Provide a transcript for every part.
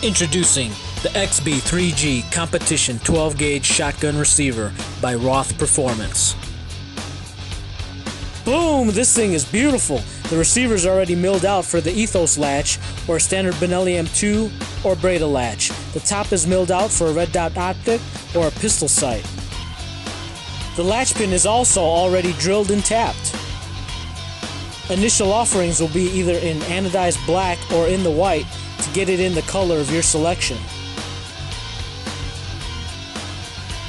Introducing the XB3G Competition 12-Gauge Shotgun Receiver by Roth Performance. Boom! This thing is beautiful. The receiver is already milled out for the Ethos latch or standard Benelli M2 or Breda latch. The top is milled out for a red dot optic or a pistol sight. The latch pin is also already drilled and tapped. Initial offerings will be either in anodized black or in the white to get it in the color of your selection.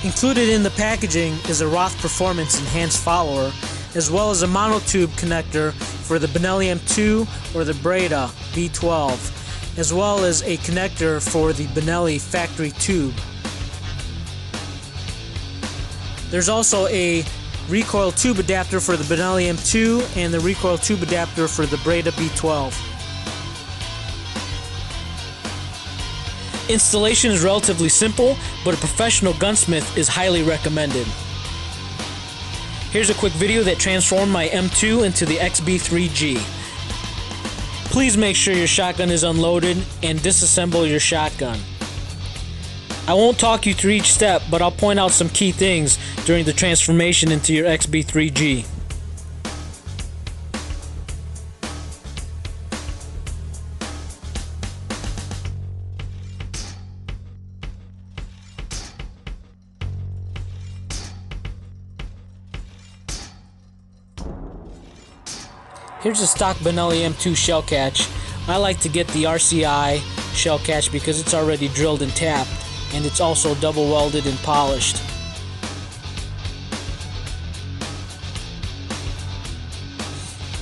Included in the packaging is a Roth Performance enhanced follower, as well as a monotube connector for the Benelli M2 or the Breda B12, as well as a connector for the Benelli factory tube. There's also a recoil tube adapter for the Benelli M2 and the recoil tube adapter for the Breda B12. Installation is relatively simple, but a professional gunsmith is highly recommended. Here's a quick video that transformed my M2 into the XB3G. Please make sure your shotgun is unloaded and disassemble your shotgun. I won't talk you through each step, but I'll point out some key things during the transformation into your XB3G. Here's a stock Benelli M2 shell catch. I like to get the RCI shell catch because it's already drilled and tapped, and it's also double welded and polished.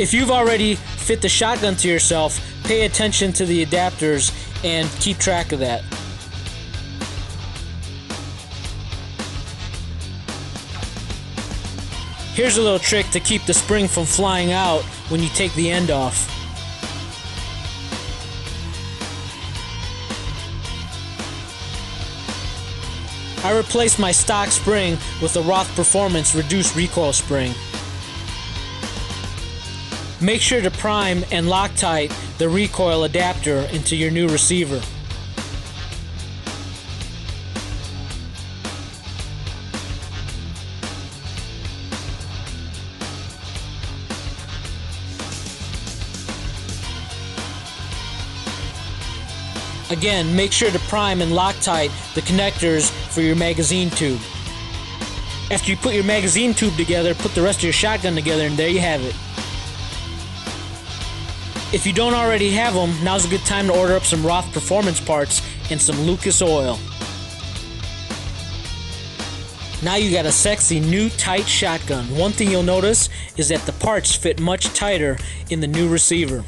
If you've already fit the shotgun to yourself, pay attention to the adapters and keep track of that. Here's a little trick to keep the spring from flying out when you take the end off. I replaced my stock spring with a Roth Performance reduced recoil spring. Make sure to prime and Loctite the recoil adapter into your new receiver. Again, make sure to prime and Loctite the connectors for your magazine tube. After you put your magazine tube together, put the rest of your shotgun together, and there you have it. If you don't already have them, now's a good time to order up some Roth Performance parts and some Lucas oil. Now you got a sexy new tight shotgun. One thing you'll notice is that the parts fit much tighter in the new receiver.